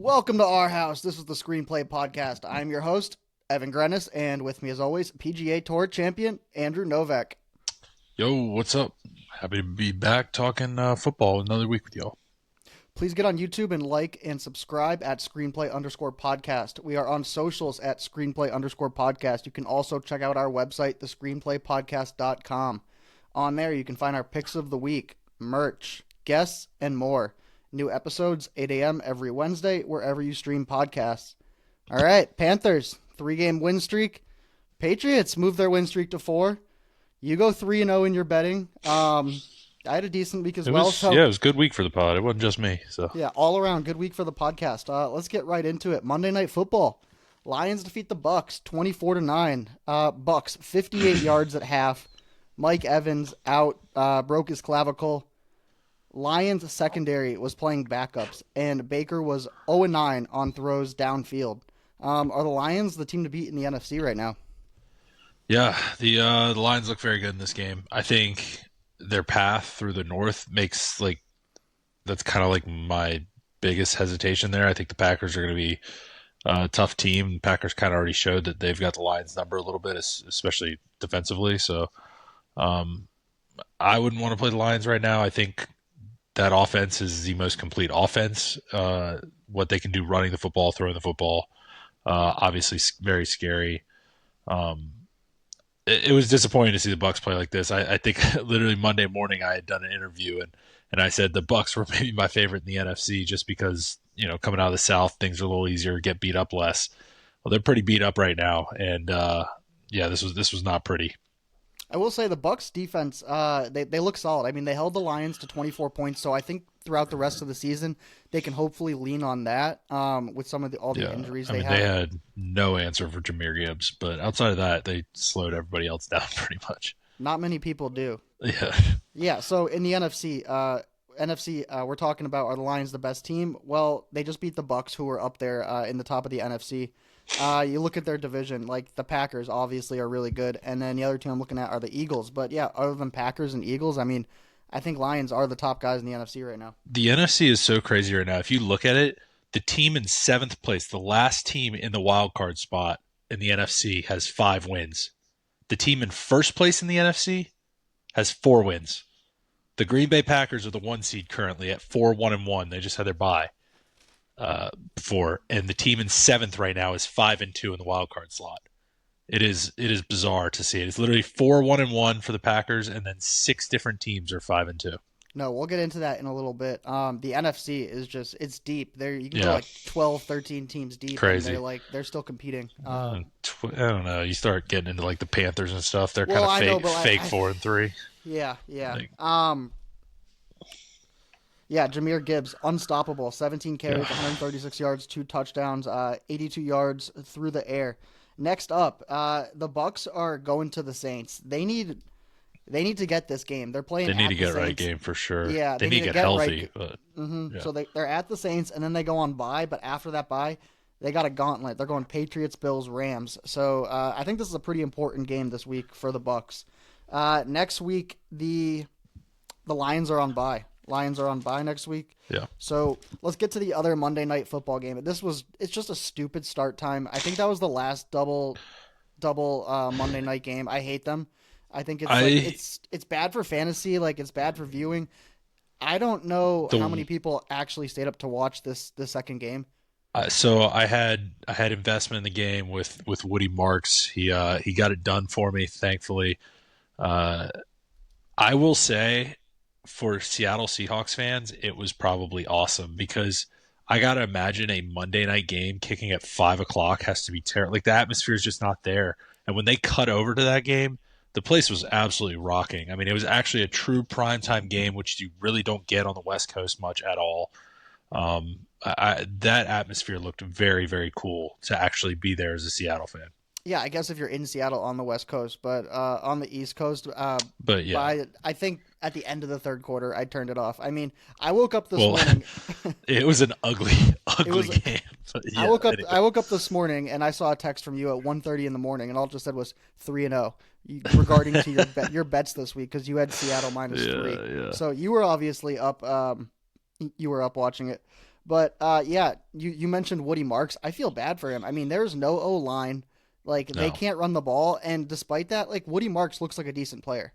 Welcome to our house. This is the Screenplay Podcast. I'm your host, Evan Grenis, and with me as always, PGA Tour champion, Andrew Novak. Yo, what's up? Happy to be back talking football another week with y'all. Please get on YouTube and like and subscribe at Screenplay_podcast. We are on socials at Screenplay_podcast. You can also check out our website, thescreenplaypodcast.com. On there, you can find our picks of the week, merch, guests, and more. New episodes, 8 a.m. every Wednesday, wherever you stream podcasts. All right, Panthers, 3-game win streak. Patriots move their win streak to 4. You go 3-0 in your betting. I had a decent week as It well. was it was a good week for the pod. It wasn't just me. So Yeah, all around good week for the podcast. Let's get right into it. Monday Night Football. Lions defeat the Bucs 24-9. Bucs 58 yards at half. Mike Evans out, broke his clavicle. Lions secondary was playing backups, and Baker was 0-9 on throws downfield. Are the Lions the team to beat in the NFC right now? yeah, the Lions look very good in this game. I think their path through the North makes that's kind of like my biggest hesitation there. I think the Packers are going to be a tough team. The Packers kind of already showed that they've got the Lions number a little bit, especially defensively. So I wouldn't want to play the Lions right now. I think that offense is the most complete offense. What they can do running the football, throwing the football, obviously very scary. It was disappointing to see the Bucs play like this. I think literally Monday morning I had done an interview and I said the Bucs were maybe my favorite in the NFC just because, coming out of the South, things are a little easier, get beat up less. Well, they're pretty beat up right now. And this was not pretty. I will say the Bucs defense, they look solid. I mean, they held the Lions to 24 points, so I think throughout the rest of the season they can hopefully lean on that with some of all the injuries they had. They had no answer for Jahmyr Gibbs, but outside of that, they slowed everybody else down pretty much. Not many people do. Yeah. Yeah, so in the NFC, we're talking about, are the Lions the best team? Well, they just beat the Bucs, who were up there in the top of the NFC. You look at their division, like the Packers obviously are really good, and then the other two I'm looking at are the Eagles. But yeah, other than Packers and Eagles, I mean, I think Lions are the top guys in the NFC right now. The NFC is so crazy right now. If you look at it, the team in 7th place, the last team in the wild card spot in the NFC, has 5 wins. The team in first place in the NFC has 4 wins. The Green Bay Packers are the 1 seed currently at 4-1-1. They just had their bye before, and the team in 7th right now is 5-2 in the wild card slot. It is bizarre to see it. It's literally 4-1-1 for the Packers, and then 6 different teams are 5-2. No, we'll get into that in a little bit. The NFC is just, it's deep. There you can go like 12, 13 teams deep. Crazy. And they're still competing. I don't know. You start getting into like the Panthers and stuff. They're kind of fake 4-3. Yeah. Yeah, Jahmyr Gibbs, unstoppable. 17 carries, 136 yards, 2 touchdowns, 82 yards through the air. Next up, the Bucs are going to the Saints. They need to get this game. They're playing. They need to get Saints. right game for sure. Yeah, they need to get healthy. Right. Yeah. So they're at the Saints, and then they go on bye. But after that bye, they got a gauntlet. They're going Patriots, Bills, Rams. So I think this is a pretty important game this week for the Bucs. Next week, the Lions are on bye. Lions are on bye next week. Yeah. So let's get to the other Monday Night Football game. It's just a stupid start time. I think that was the last double Monday night game. I hate them. I think it's bad for fantasy. Like, it's bad for viewing. I don't know how many people actually stayed up to watch this second game. So I had investment in the game with Woody Marks. He got it done for me, thankfully. I will say, for Seattle Seahawks fans, it was probably awesome because I got to imagine a Monday night game kicking at 5:00 has to be terrible. Like, the atmosphere is just not there. And when they cut over to that game, the place was absolutely rocking. I mean, it was actually a true primetime game, which you really don't get on the West Coast much at all. That atmosphere looked very, very cool to actually be there as a Seattle fan. Yeah, I guess if you're in Seattle on the West Coast, but on the East Coast, but yeah, I think at the end of the third quarter, I turned it off. I mean, I woke up this morning. It was an ugly game. Yeah, I woke up this morning and I saw a text from you at 1:30 in the morning, and all it just said was 3-0 regarding to your bets this week because you had Seattle -3. Yeah. So you were obviously up. You were up watching it. But yeah, you mentioned Woody Marks. I feel bad for him. I mean, there's no O line. Like they No. can't run the ball, and despite that, like Woody Marks looks like a decent player.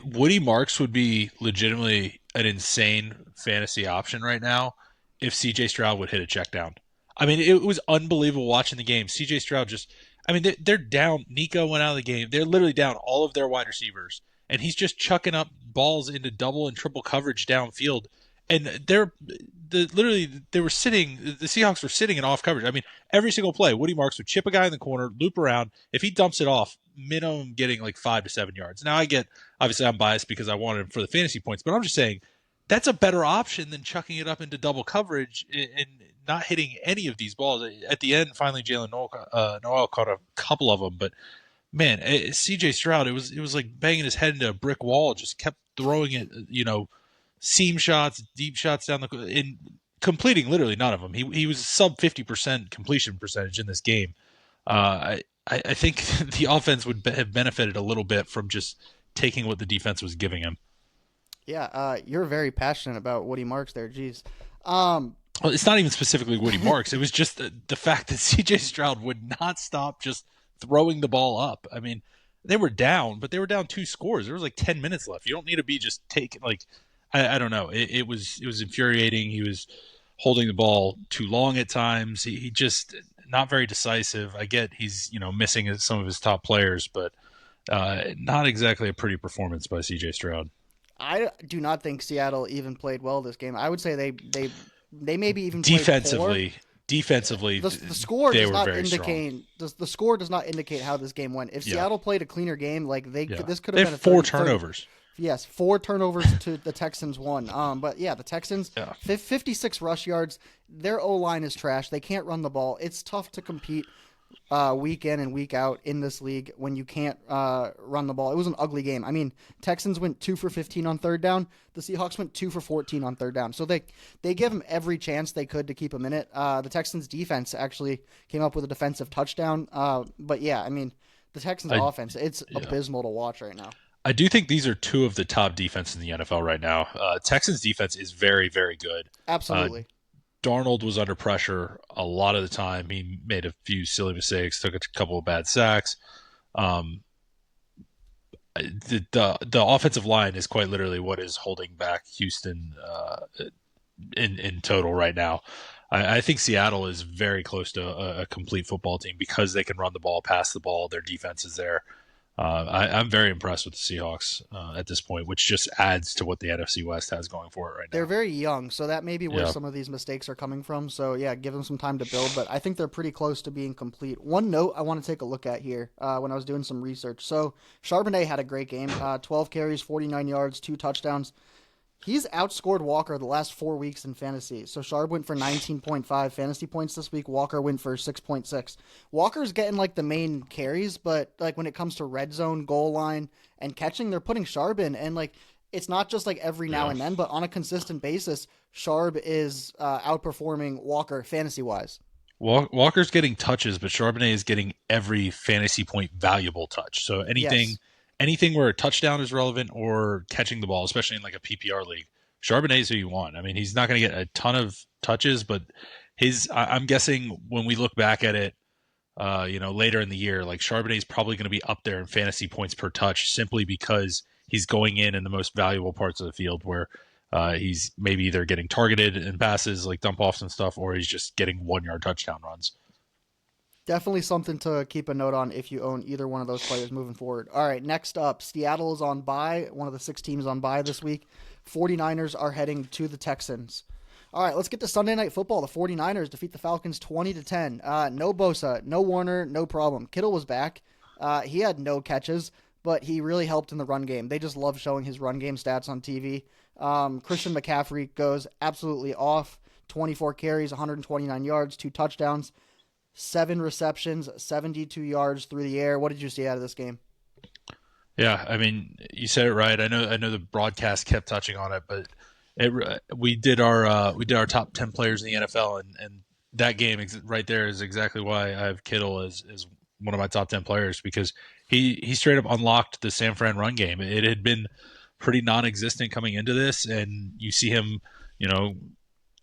Woody Marks would be legitimately an insane fantasy option right now if CJ Stroud would hit a check down. I mean, it was unbelievable watching the game. CJ Stroud just, I mean, they're down. Nico went out of the game. They're literally down all of their wide receivers, and he's just chucking up balls into double and triple coverage downfield. And they were sitting. The Seahawks were sitting in off coverage. I mean, every single play, Woody Marks would chip a guy in the corner, loop around. If he dumps it off, minimum getting like 5 to 7 yards. Now I get, obviously I'm biased because I wanted him for the fantasy points, but I'm just saying that's a better option than chucking it up into double coverage and not hitting any of these balls. At the end, finally Jalen Noel caught a couple of them, but man, CJ Stroud, it was like banging his head into a brick wall. Just kept throwing it, seam shots, deep shots down the in completing literally none of them. He was sub 50% completion percentage in this game. I think the offense would have benefited a little bit from just taking what the defense was giving him. Yeah, you're very passionate about Woody Marks there. Jeez. Well, it's not even specifically Woody Marks. It was just the fact that CJ Stroud would not stop just throwing the ball up. I mean, they were down, but they were down 2 scores. There was like 10 minutes left. You don't need to be just taking like I don't know. It was infuriating. He was holding the ball too long at times. He just not very decisive. I get he's missing some of his top players, but not exactly a pretty performance by CJ Stroud. I do not think Seattle even played well this game. I would say they maybe even played poor. Defensively, The score they does were not very indicate the score does not indicate how this game went. If Yeah. Seattle played a cleaner game, like Yeah. this could They have been have a 4 30. turnovers. Yes, 4 turnovers to the Texans 1. But yeah, the Texans Yeah. 56 rush yards. Their O line is trash. They can't run the ball. It's tough to compete week in and week out in this league when you can't run the ball. It was an ugly game. I mean, Texans went 2 for 15 on third down. The Seahawks went 2 for 14 on third down. So they give them every chance they could to keep them in it. The Texans defense actually came up with a defensive touchdown. But yeah, I mean, the Texans offense, it's abysmal to watch right now. I do think these are 2 of the top defenses in the NFL right now. Texans defense is very, very good. Absolutely. Darnold was under pressure a lot of the time. He made a few silly mistakes, took a couple of bad sacks. The offensive line is quite literally what is holding back Houston in total right now. I think Seattle is very close to a complete football team because they can run the ball, pass the ball. Their defense is there. I'm very impressed with the Seahawks at this point, which just adds to what the NFC West has going for it right now. They're very young, so that may be where some of these mistakes are coming from. So, yeah, give them some time to build, but I think they're pretty close to being complete. One note I want to take a look at here when I was doing some research. So, Charbonnet had a great game, 12 carries, 49 yards, 2 touchdowns. He's outscored Walker the last 4 weeks in fantasy. So Sharp went for 19.5 fantasy points this week. Walker went for 6.6. Walker's getting like the main carries, but like when it comes to red zone, goal line, and catching, they're putting Sharp in. And like it's not just like every now and then, but on a consistent basis, Sharp is outperforming Walker fantasy wise. Walker's getting touches, but Charbonnet is getting every fantasy point valuable touch. So anything where a touchdown is relevant or catching the ball, especially in like a PPR league, Charbonnet is who you want. I mean, he's not going to get a ton of touches, but I'm guessing when we look back at it, later in the year, like Charbonnet is probably going to be up there in fantasy points per touch simply because he's going in the most valuable parts of the field where he's maybe either getting targeted in passes like dump offs and stuff, or he's just getting 1-yard touchdown runs. Definitely something to keep a note on if you own either one of those players moving forward. All right, next up, Seattle is on bye. One of the 6 teams on bye this week. 49ers are heading to the Texans. All right, let's get to Sunday Night Football. The 49ers defeat the Falcons 20-10. No Bosa, no Warner, no problem. Kittle was back. He had no catches, but he really helped in the run game. They just love showing his run game stats on TV. Christian McCaffrey goes absolutely off. 24 carries, 129 yards, 2 touchdowns. 7 receptions, 72 yards through the air. What did you see out of this game? Yeah, I mean, you said it right. I know the broadcast kept touching on it, but we did our top 10 players in the NFL, and that game right there is exactly why I have Kittle as one of my top 10 players, because he straight up unlocked the San Fran run game. It had been pretty non-existent coming into this, and you see him,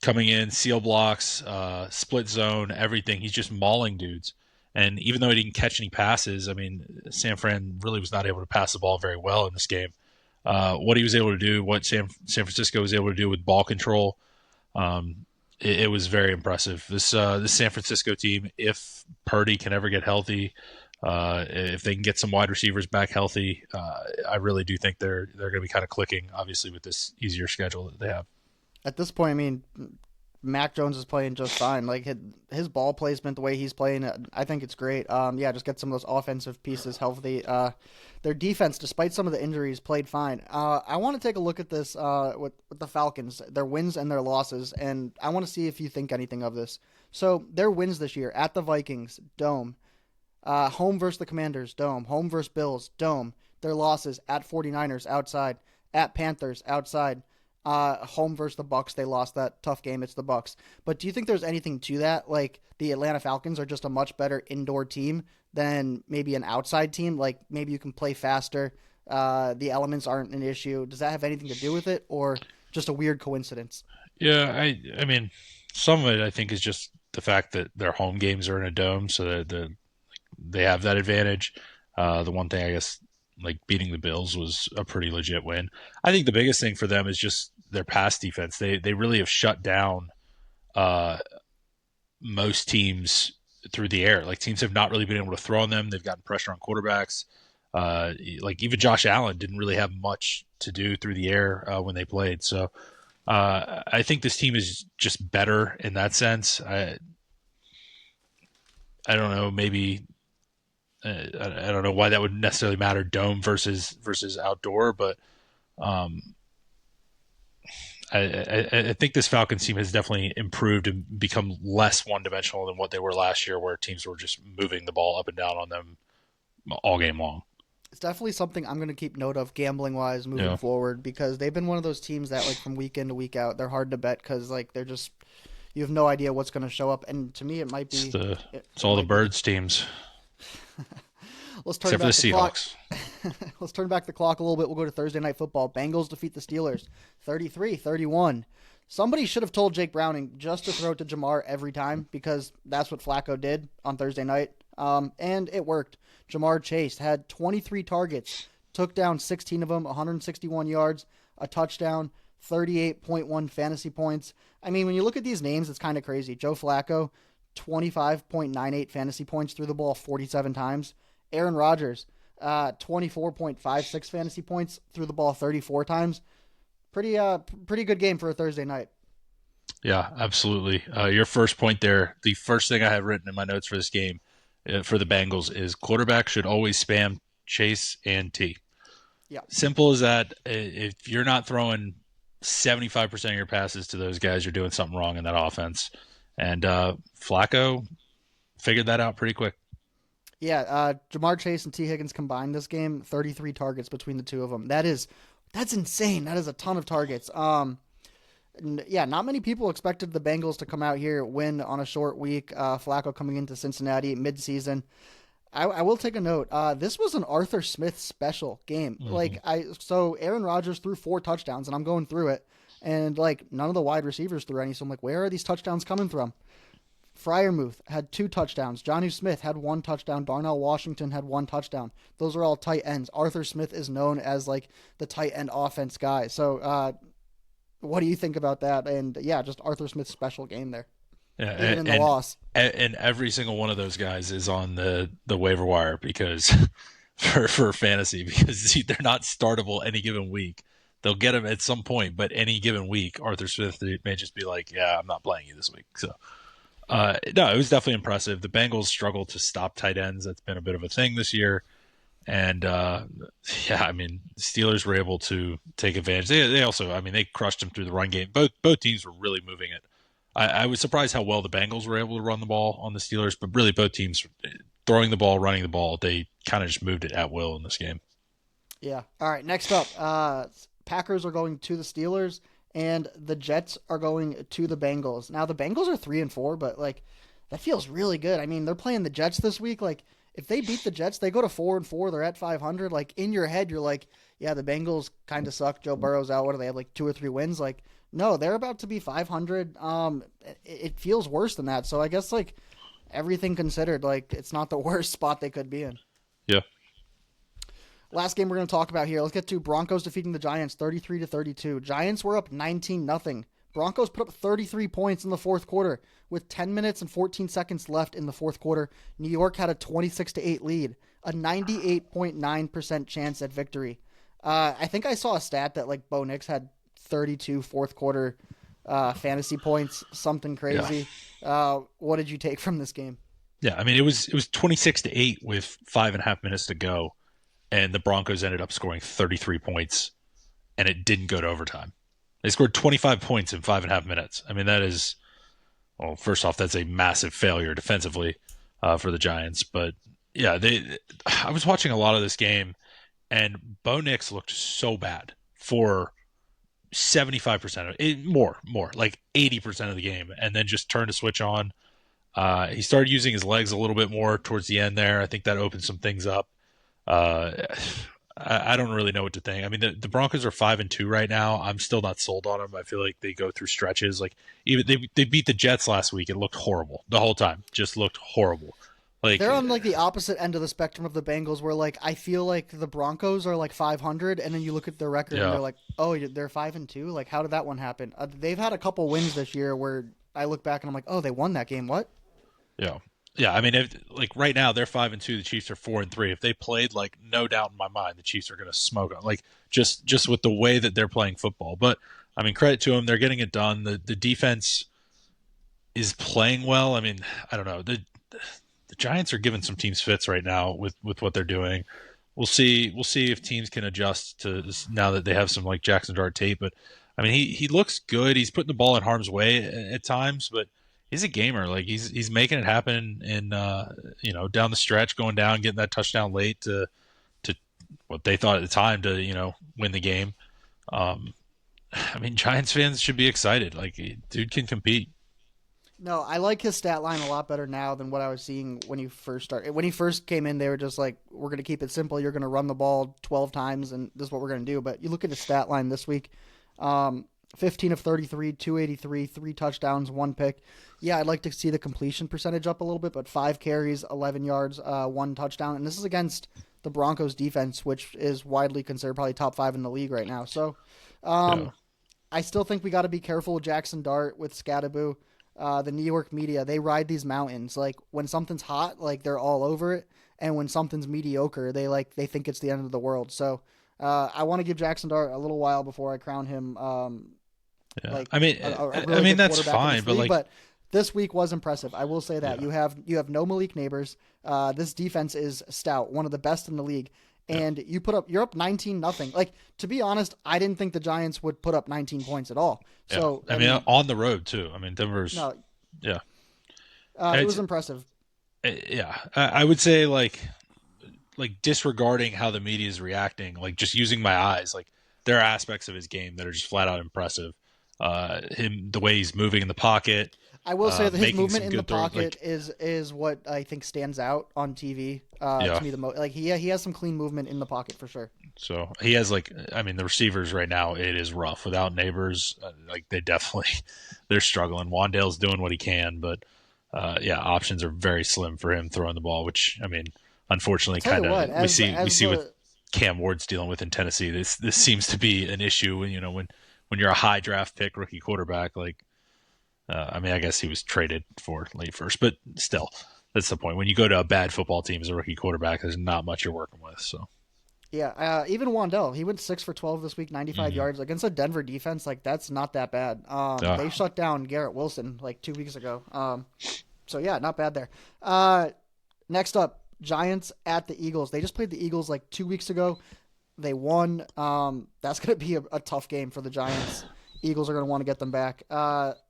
coming in, seal blocks, split zone, everything. He's just mauling dudes. And even though he didn't catch any passes, I mean, San Fran really was not able to pass the ball very well in this game. What he was able to do, what San Francisco was able to do with ball control, it was very impressive. This San Francisco team, if Purdy can ever get healthy, if they can get some wide receivers back healthy, I really do think they're going to be kind of clicking, obviously, with this easier schedule that they have. At this point, I mean, Mac Jones is playing just fine. Like his ball placement, the way he's playing, I think it's great. Yeah, just get some of those offensive pieces healthy. Their defense, despite some of the injuries, played fine. I want to take a look at this with the Falcons, their wins and their losses, and I want to see if you think anything of this. So their wins this year: at the Vikings, dome; home versus the Commanders, dome; home versus Bills, dome. Their losses: at 49ers, outside; at Panthers, outside. Home versus the Bucs, they lost that tough game. It's the Bucs. But do you think there's anything to that? Like the Atlanta Falcons are just a much better indoor team than maybe an outside team. Like maybe you can play faster. The elements aren't an issue. Does that have anything to do with it, or just a weird coincidence? Yeah, I mean, some of it I think is just the fact that their home games are in a dome, so that they have that advantage. The one thing I guess, like beating the Bills was a pretty legit win. I think the biggest thing for them is just their pass defense. They really have shut down most teams through the air. Like teams have not really been able to throw on them. They've gotten pressure on quarterbacks. Like even Josh Allen didn't really have much to do through the air when they played. So I think this team is just better in that sense. I don't know. Maybe I don't know why that would necessarily matter, dome versus outdoor, but I think this Falcons team has definitely improved and become less one-dimensional than what they were last year, where teams were just moving the ball up and down on them all game long. It's definitely something I'm going to keep note of gambling-wise moving forward, because they've been one of those teams that, like, from week in to week out, they're hard to bet because, like, they're just – you have no idea what's going to show up. And to me, it might be – It's all the Birds teams. Let's turn Except back for the Seahawks. Let's turn back the clock a little bit. We'll go to Thursday Night Football. Bengals defeat the Steelers 33-31. Somebody should have told Jake Browning just to throw it to Jamar every time, because that's what Flacco did on Thursday night. And it worked. Jamar Chase had 23 targets, took down 16 of them, 161 yards, a touchdown, 38.1 fantasy points. I mean, when you look at these names, it's kind of crazy. Joe Flacco, 25.98 fantasy points, threw the ball 47 times. Aaron Rodgers, 24.56 fantasy points, threw the ball 34 times. Pretty good game for a Thursday night. Yeah, absolutely. Your first point there, the first thing I have written in my notes for this game for the Bengals is quarterback should always spam Chase and T. Yeah. Simple as that. If you're not throwing 75% of your passes to those guys, you're doing something wrong in that offense. And Flacco figured that out pretty quick. Yeah, Jamar Chase and T. Higgins combined this game, 33 targets between the two of them. That's insane. That is a ton of targets. Yeah, not many people expected the Bengals to come out here, win on a short week. Flacco coming into Cincinnati mid-season. I will take a note. This was an Arthur Smith special game. Mm-hmm. So Aaron Rodgers threw 4 touchdowns, and I'm going through it, and like none of the wide receivers threw any. So I'm like, where are these touchdowns coming from? Freiermuth had 2 touchdowns. Jonnu Smith had 1 touchdown. Darnell Washington had 1 touchdown. Those are all tight ends. Arthur Smith is known as like the tight end offense guy. So what do you think about that? And yeah, just Arthur Smith's special game there. Yeah, even in the loss. And every single one of those guys is on the waiver wire because for fantasy, because they're not startable any given week. They'll get them at some point, but any given week, Arthur Smith may just be like, yeah, I'm not playing you this week. So no, it was definitely impressive. The Bengals struggled to stop tight ends. That's been a bit of a thing this year. And, yeah, I mean, the Steelers were able to take advantage. They also, I mean, they crushed them through the run game. Both teams were really moving it. I was surprised how well the Bengals were able to run the ball on the Steelers, but really both teams throwing the ball, running the ball, they kind of just moved it at will in this game. Yeah. All right, next up, Packers are going to the Steelers, and the Jets are going to the Bengals. Now, the Bengals are 3-4, but, like, that feels really good. I mean, they're playing the Jets this week. Like, if they beat the Jets, they go to 4-4. They're at 500. Like, in your head, you're like, yeah, the Bengals kind of suck. Joe Burrow's out. What do they have, like 2 or 3 wins? Like, No, they're about to be 500. It feels worse than that. So I guess like everything considered, like it's not the worst spot they could be in. Yeah. Last game we're going to talk about here. Let's get to Broncos defeating the Giants 33-32. Giants were up 19-0. Broncos put up 33 points in the fourth quarter with 10 minutes and 14 seconds left in the fourth quarter. New York had a 26-8 lead, a 98.9% chance at victory. I think I saw a stat that like Bo Nix had 32 fourth quarter fantasy points, something crazy. Yeah. What did you take from this game? Yeah, I mean it was 26-8 with 5.5 minutes to go, and the Broncos ended up scoring 33 points, and it didn't go to overtime. They scored 25 points in 5.5 minutes. I mean, that is, well, first off, that's a massive failure defensively for the Giants. But yeah, I was watching a lot of this game, and Bo Nix looked so bad for 75% of it, more, like 80% of the game, and then just turned a switch on. He started using his legs a little bit more towards the end there. I think that opened some things up. I don't really know what to think. I mean, the Broncos are 5-2 right now. I'm still not sold on them. I feel like they go through stretches. Like even they beat the Jets last week. It looked horrible the whole time. Just looked horrible. Like they're on like the opposite end of the spectrum of the Bengals, where like I feel like the Broncos are like 500, and then you look at their record and they're like, oh, they're 5-2. Like, how did that one happen? They've had a couple wins this year where I look back and I'm like, oh, they won that game. What? Yeah. Yeah, I mean, like right now they're 5-2. The Chiefs are 4-3. If they played, like, no doubt in my mind, the Chiefs are going to smoke them. Like just with the way that they're playing football. But I mean, credit to them, they're getting it done. The defense is playing well. I mean, I don't know. The Giants are giving some teams fits right now with what they're doing. We'll see if teams can adjust to this now that they have some like Jackson Dart tape. But I mean, he looks good. He's putting the ball in harm's way at times, but he's a gamer. Like he's making it happen, and down the stretch, going down, getting that touchdown late to what they thought at the time to win the game. I mean, Giants fans should be excited. Like, dude can compete. No, I like his stat line a lot better now than what I was seeing when he first started. When he first came in, they were just like, we're going to keep it simple. You're going to run the ball 12 times, and this is what we're going to do. But you look at his stat line this week, 15 of 33, 283, 3 touchdowns, 1 pick. Yeah, I'd like to see the completion percentage up a little bit, but 5 carries, 11 yards, 1 touchdown. And this is against the Broncos defense, which is widely considered probably top 5 in the league right now. So I still think we got to be careful with Jackson Dart, with Scadaboo. The New York media, they ride these mountains. Like when something's hot, like they're all over it. And when something's mediocre, they think it's the end of the world. So I want to give Jackson Dart a little while before I crown him. I mean that's fine, but this week was impressive. I will say that you have no Malik Neighbors. This defense is stout, one of the best in the league. And you're up 19-0. Like, to be honest, I didn't think the Giants would put up 19 points at all. So I mean on the road too. I mean Denver's it was impressive. I would say like disregarding how the media is reacting, like just using my eyes, like there are aspects of his game that are just flat out impressive. The way he's moving in the pocket. I will say that his movement in the pocket is what I think stands out on TV to me the most. Like he has some clean movement in the pocket for sure. So he has the receivers right now, it is rough without Neighbors. They're struggling. Wandale's doing what he can, but options are very slim for him throwing the ball, which I mean, unfortunately, kind of we see with Cam Ward's dealing with in Tennessee. This seems to be an issue when you're a high draft pick rookie quarterback. Like, I guess he was traded for late first, but still, that's the point. When you go to a bad football team as a rookie quarterback, there's not much you're working with. So, even Wandale, he went 6 for 12 this week, 95 yards against a Denver defense. Like that's not that bad. They shut down Garrett Wilson like 2 weeks ago. Not bad there. Next up, Giants at the Eagles. They just played the Eagles like 2 weeks ago. They won. That's going to be a tough game for the Giants. Eagles are going to want to get them back.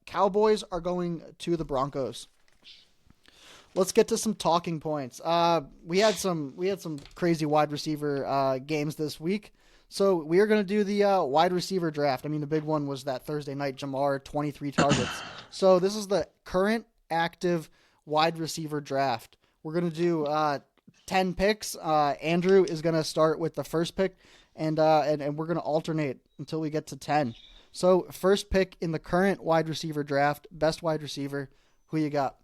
Cowboys are going to the Broncos. Let's get to some talking points. We had some crazy wide receiver games this week. So we are going to do the wide receiver draft. I mean, the big one was that Thursday night, Jamar, 23 targets. So this is the current active wide receiver draft. We're going to do 10 picks. Andrew is going to start with the first pick, and we're going to alternate until we get to 10. So first pick in the current wide receiver draft, best wide receiver. Who you got?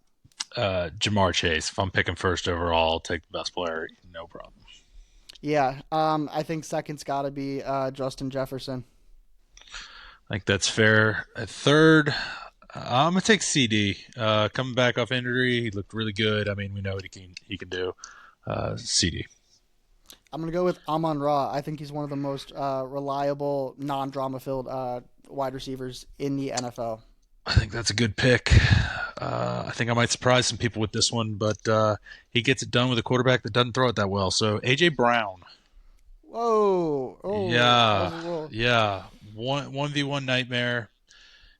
Jamar Chase. If I'm picking first overall, I'll take the best player. No problem. Yeah, I think second's got to be Justin Jefferson. I think that's fair. At third, I'm gonna take CD. Coming back off injury, he looked really good. I mean, we know what he can do. CD. I'm gonna go with Amon Ra. I think he's one of the most reliable, non-drama filled wide receivers in the NFL. I think that's a good pick. I think I might surprise some people with this one, but he gets it done with a quarterback that doesn't throw it that well. So AJ Brown. Whoa! Oh, that was Yeah, a little. yeah. 1v1 nightmare.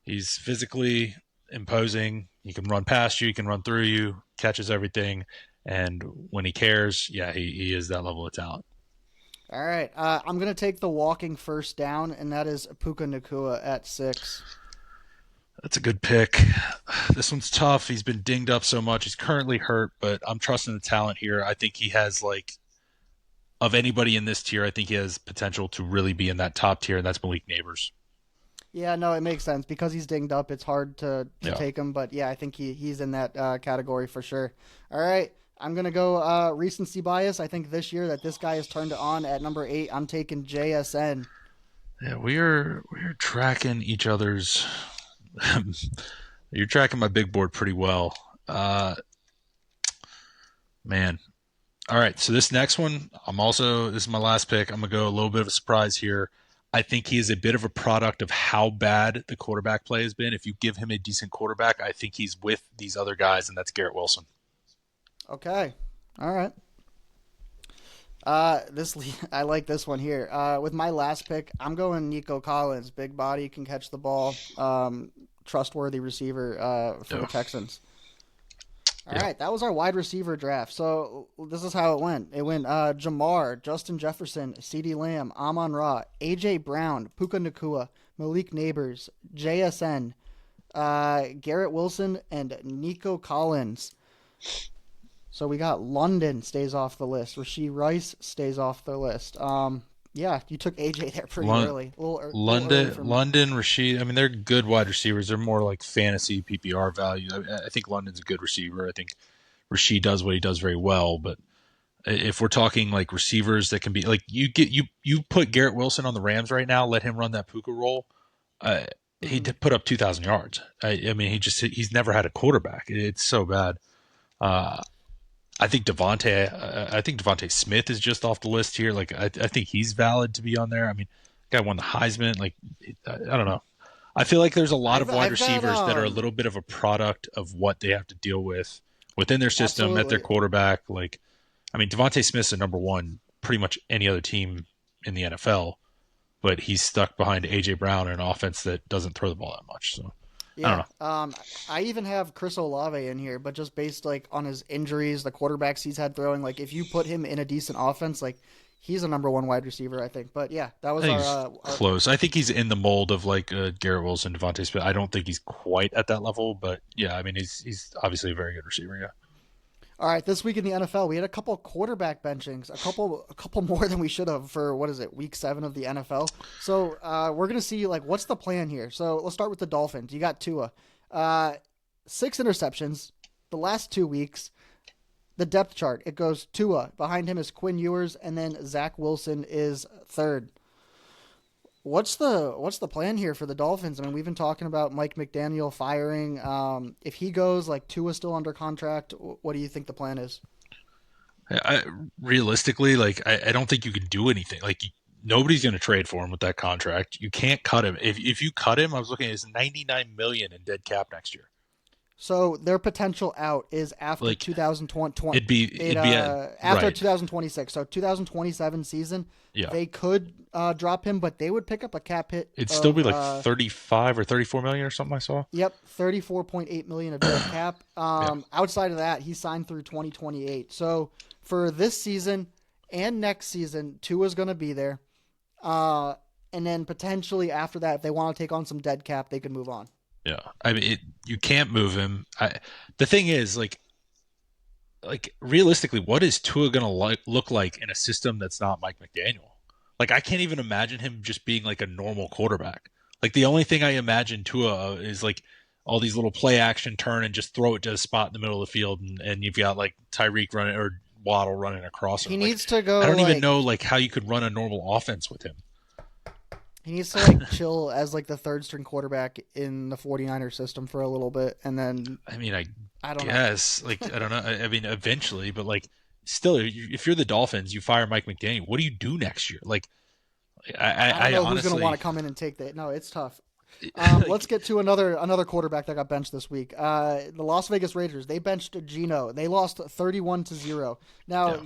He's physically imposing. He can run past you. He can run through you. Catches everything. And when he cares, yeah, he is that level of talent. All right, I'm gonna take the walking first down, and that is Puka Nakua at 6. That's a good pick. This one's tough. He's been dinged up so much. He's currently hurt, but I'm trusting the talent here. I think he has, like, of anybody in this tier, I think he has potential to really be in that top tier, and that's Malik Neighbors. Yeah, no, it makes sense because he's dinged up. It's hard to Yeah. take him, but yeah, I think he's in that category for sure. All right, I'm gonna go recency bias. I think this year that this guy has turned it on at number 8. I'm taking JSN. Yeah, we're tracking each other's. You're tracking my big board pretty well, man. All right, so this next one, this is my last pick. I'm gonna go a little bit of a surprise here. I think he is a bit of a product of how bad the quarterback play has been. If you give him a decent quarterback, I think he's with these other guys, and that's Garrett Wilson. Okay, all right. This I like this one here. With my last pick, I'm going Nico Collins. Big body, can catch the ball. Trustworthy receiver for the Yeah. Texans. All Yeah. right, that was our wide receiver draft. So this is how it went. It went Jamar, Justin Jefferson, CeeDee Lamb, Amon Ra, AJ Brown, Puka Nakua, Malik Neighbors, JSN, Garrett Wilson, and Nico Collins. So we got London stays off the list. Rasheed Rice stays off the list. Yeah, you took AJ there pretty early. A little early for me. London, Rashid. I mean, they're good wide receivers. They're more like fantasy PPR value. I think London's a good receiver. I think Rashid does what he does very well. But if we're talking like receivers that can be like you put Garrett Wilson on the Rams right now, let him run that Puka roll. He Mhm. did put up 2,000 yards. I mean, he's never had a quarterback. It's so bad. Uh, I think Devontae Smith is just off the list here. Like, I think he's valid to be on there. I mean, guy won the Heisman. Like, I don't know. I feel like there's a lot of wide I've got receivers that are a little bit of a product of what they have to deal with within their system at their absolutely. quarterback. Like, I mean, Devontae Smith's a number one, pretty much any other team in the NFL, but he's stuck behind AJ Brown in an offense that doesn't throw the ball that much. So I don't Yeah. know. I even have Chris Olave in here, but just based like on his injuries, the quarterbacks he's had throwing, like if you put him in a decent offense, like he's a number one wide receiver, I think. But yeah, that I was think he's our close. I think he's in the mold of like Garrett Wilson, Devontae Smith. I don't think he's quite at that level, but yeah, I mean he's obviously a very good receiver. Yeah. all right. This week in the NFL, we had a couple quarterback benchings, a couple more than we should have for what is it, week 7 of the NFL. So we're gonna see like what's the plan here. So let's start with the Dolphins. You got Tua, 6 interceptions the last 2 weeks. The depth chart, it goes Tua. Behind him is Quinn Ewers, and then Zach Wilson is third. What's the plan here for the Dolphins? I mean, we've been talking about Mike McDaniel firing. If he goes, like Tua's still under contract. What do you think the plan is? Realistically, like I don't think you can do anything. Like nobody's going to trade for him with that contract. You can't cut him. If you cut him, I was looking at his 99 million in dead cap next year. So their potential out is after Like 2020. it'd be at After right. 2026. So 2027 season, Yeah. they could drop him, but they would pick up a cap hit It'd still of be like 35 or 34 million or something I saw. yep, 34.8 million of dead cap. Yeah. Outside of that, he signed through 2028. So for this season and next season, Tua's going to be there. And then potentially after that, if they want to take on some dead cap, they could move on. Yeah. I mean you can't move him. The thing is like realistically, what is Tua going to look like in a system that's not Mike McDaniel? Like I can't even imagine him just being like a normal quarterback. Like the only thing I imagine Tua is like all these little play action turn and just throw it to a spot in the middle of the field, and you've got like Tyreek running or Waddle running across him. He Like needs to I go don't even like know like how you could run a normal offense with him. he needs to like chill as like the third string quarterback in the 49ers system for a little bit, and then I mean, I I don't know. guess like I don't know. I mean, eventually, but like still, if you're the Dolphins, you fire Mike McDaniel. What do you do next year? Like I don't I know who's going to want honestly to come in and take that. No, it's tough. Let's like get to another quarterback that got benched this week. The Las Vegas Raiders, they benched Geno. They lost 31-0. Now yeah.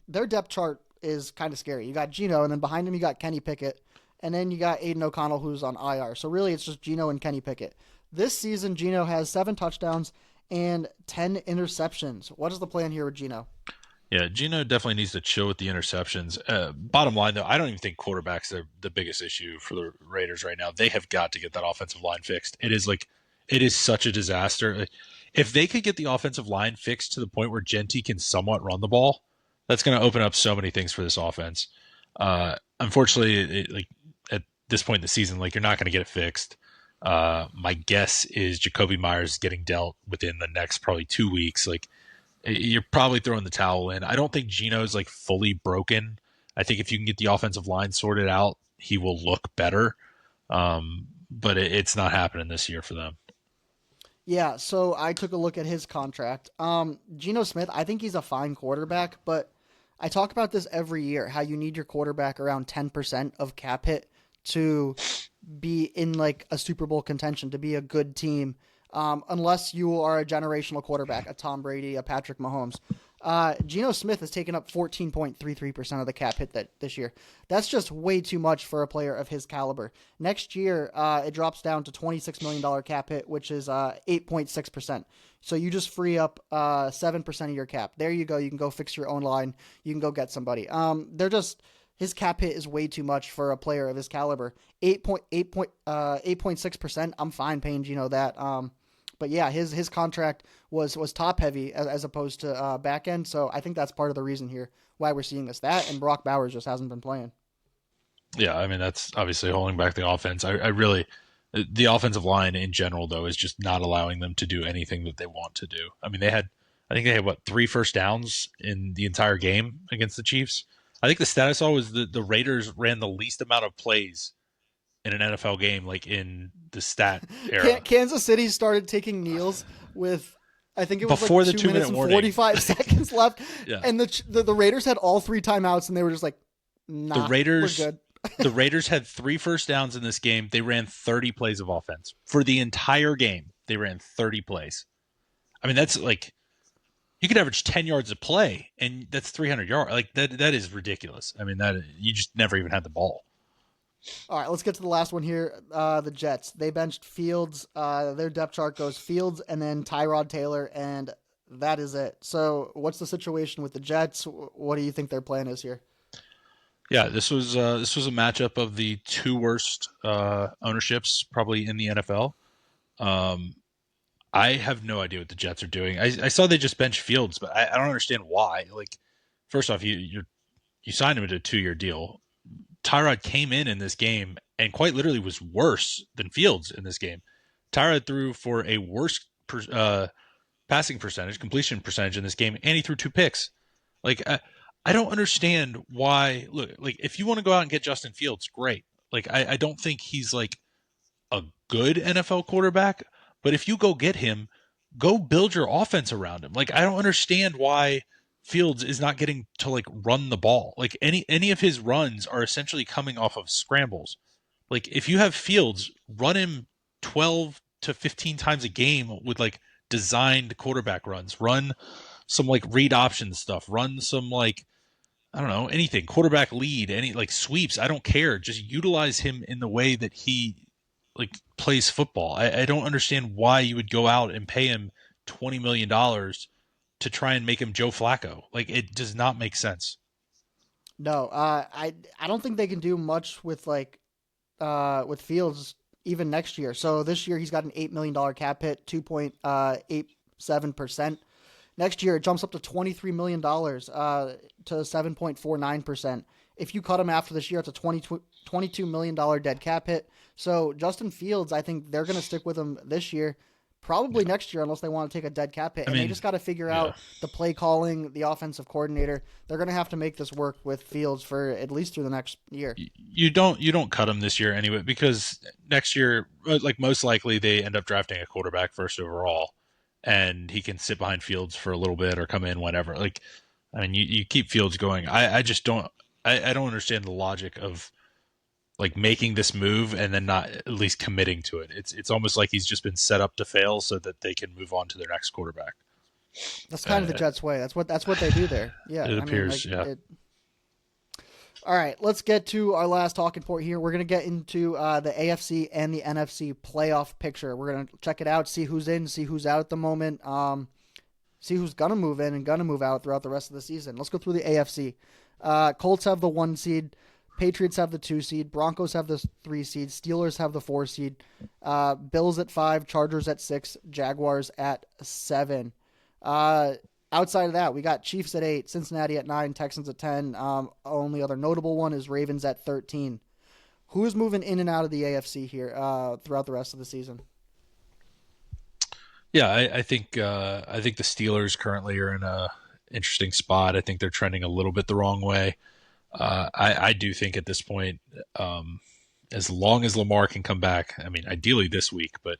their depth chart is kind of scary. You got Geno, and then behind him you got Kenny Pickett, and then you got Aiden O'Connell who's on IR. So really, it's just Geno and Kenny Pickett. This season, Geno has 7 touchdowns and 10 interceptions. What is the plan here with Geno? Yeah, Gino definitely needs to chill with the interceptions. Bottom line, though, I don't even think quarterbacks are the biggest issue for the Raiders right now. They have got to get that offensive line fixed. It is such a disaster. Like, if they could get the offensive line fixed to the point where Genty can somewhat run the ball, that's going to open up so many things for this offense. Unfortunately, like at this point in the season, like you're not going to get it fixed. My guess is Jacoby Myers getting dealt within the next probably 2 weeks. Like you're probably throwing the towel in. I don't think Gino's like fully broken. I think if you can get the offensive line sorted out, he will look better. But it's not happening this year for them. Yeah, so I took a look at his contract. Geno Smith, I think he's a fine quarterback, but I talk about this every year, how you need your quarterback around 10% of cap hit to be in like a Super Bowl contention, to be a good team, unless you are a generational quarterback, a Tom Brady, a Patrick Mahomes. Geno Smith has taken up 14.33% of the cap hit this year. That's just way too much for a player of his caliber. Next year, it drops down to $26 million cap hit, which is 8.6%. So you just free up 7% of your cap. There you go. You can go fix your own line. You can go get somebody. His cap hit is way too much for a player of his caliber. 8.6%. I'm fine paying Geno that. But yeah, his contract was top heavy as opposed to back end. So I think that's part of the reason here why we're seeing this. That and Brock Bowers just hasn't been playing. Yeah, I mean that's obviously holding back the offense. I really the offensive line in general though is just not allowing them to do anything that they want to do. I mean I think they had what 3 first downs in the entire game against the Chiefs. I think the stat I saw was the Raiders ran the least amount of plays in an NFL game, like in the stat era. Kansas City started taking kneels with, I think it was Before like the 2 minutes and 45 seconds left. Yeah. And the Raiders had all 3 timeouts, and they were just like, nah, we're good. The Raiders had 3 first downs in this game. They ran 30 plays of offense. For the entire game, they ran 30 plays. I mean, that's like, you could average 10 yards a play, and that's 300 yards. Like, that is ridiculous. I mean, you just never even had the ball. All right, let's get to the last one here. The Jets. They benched Fields. Their depth chart goes Fields and then Tyrod Taylor, and that is it. So what's the situation with the Jets? What do you think their plan is here? Yeah, this was a matchup of the 2 worst ownerships probably in the NFL. I have no idea what the Jets are doing. I saw they just benched Fields, but I don't understand why. Like, first off, you signed him to a 2-year deal. Tyrod came in this game and quite literally was worse than Fields in this game. Tyrod threw for a worse passing percentage, completion percentage in this game, and he threw 2 picks. Like, I don't understand why. Look, like if you want to go out and get Justin Fields, great. Like, I don't think he's like a good NFL quarterback, but if you go get him, go build your offense around him. Like, I don't understand why Fields is not getting to like run the ball. Like any of his runs are essentially coming off of scrambles. Like if you have Fields, run him 12 to 15 times a game with like designed quarterback runs. Run some like read option stuff. Run some like I don't know, anything. Quarterback lead, any like sweeps. I don't care. Just utilize him in the way that he like plays football. I don't understand why you would go out and pay him $20 million to try and make him Joe Flacco. Like it does not make sense. No, I don't think they can do much with with Fields even next year. So this year he's got an $8 million cap hit, 2.87%. Next year it jumps up to $23 million to 7.49%. If you cut him after this year, it's a $22 million dead cap hit. So Justin Fields, I think they're going to stick with him this year, probably next year, unless they want to take a dead cap hit. And they just got to figure out the play calling, the offensive coordinator. They're going to have to make this work with Fields for at least through the next year. You don't cut him this year anyway, because next year, like most likely, they end up drafting a quarterback first overall, and he can sit behind Fields for a little bit or come in whenever. Like, I mean, you keep Fields going. I just don't. I don't understand the logic of like making this move and then not at least committing to it. It's almost like he's just been set up to fail so that they can move on to their next quarterback. That's kind of the Jets' way. That's what they do there. Yeah, it appears. All right, let's get to our last talking point here. We're going to get into the AFC and the NFC playoff picture. We're going to check it out, see who's in, see who's out at the moment, see who's going to move in and going to move out throughout the rest of the season. Let's go through the AFC. Colts have the 1 seed. Patriots have the 2 seed. Broncos have the 3 seed. Steelers have the 4 seed. Bills at 5. Chargers at 6. Jaguars at 7. Outside of that, we got Chiefs at 8. Cincinnati at 9. Texans at 10. Only other notable one is Ravens at 13. Who's moving in and out of the AFC here throughout the rest of the season? Yeah, I think the Steelers currently are in a interesting spot. I think they're trending a little bit the wrong way. I do think at this point, as long as Lamar can come back, I mean, ideally this week, but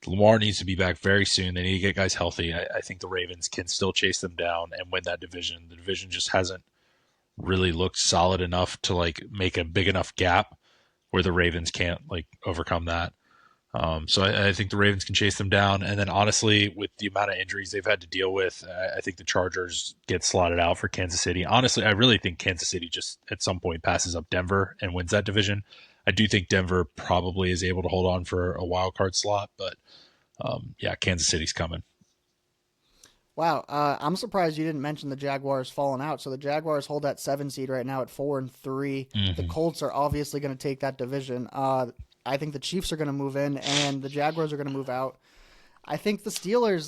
Lamar needs to be back very soon. They need to get guys healthy. I think the Ravens can still chase them down and win that division. The division just hasn't really looked solid enough to like make a big enough gap where the Ravens can't like overcome that. So I think the Ravens can chase them down. And then honestly, with the amount of injuries they've had to deal with, I think the Chargers get slotted out for Kansas City. Honestly, I really think Kansas City just at some point passes up Denver and wins that division. I do think Denver probably is able to hold on for a wild card slot, but yeah, Kansas City's coming. Wow, I'm surprised you didn't mention the Jaguars falling out. So the Jaguars hold that 7 seed right now at 4-3. Mm-hmm. The Colts are obviously going to take that division. I think the Chiefs are going to move in, and the Jaguars are going to move out. I think the Steelers,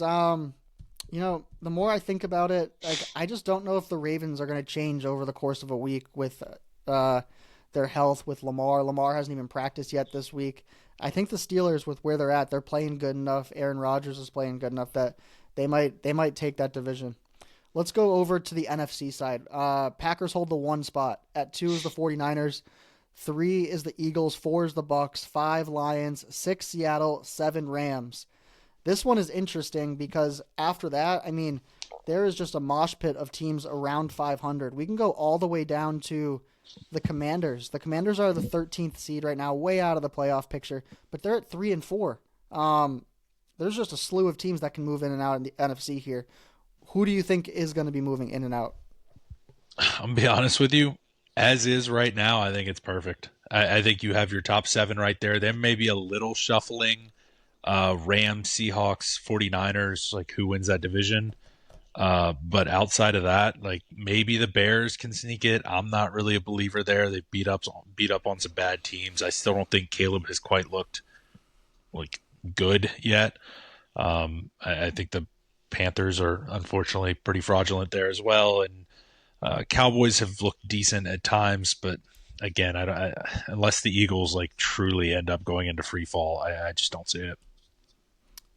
the more I think about it, like I just don't know if the Ravens are going to change over the course of a week with their health with Lamar. Lamar hasn't even practiced yet this week. I think the Steelers, with where they're at, they're playing good enough. Aaron Rodgers is playing good enough that they might take that division. Let's go over to the NFC side. Packers hold the 1 spot. At 2 is the 49ers. 3 is the Eagles, 4 is the Bucs, 5 Lions, 6 Seattle, 7 Rams. This one is interesting because after that, I mean, there is just a mosh pit of teams around 500. We can go all the way down to the Commanders. The Commanders are the 13th seed right now, way out of the playoff picture, but they're at 3-4. There's just a slew of teams that can move in and out in the NFC here. Who do you think is going to be moving in and out? I'm going to be honest with you. As is right now, I think it's perfect. I think you have your top 7 right there. There may be a little shuffling. Rams, Seahawks, 49ers, like who wins that division. But outside of that, like maybe the Bears can sneak it. I'm not really a believer there. They beat up on some bad teams. I still don't think Caleb has quite looked like good yet. I think the Panthers are unfortunately pretty fraudulent there as well. And Cowboys have looked decent at times, but again, unless the Eagles like truly end up going into free fall, I just don't see it.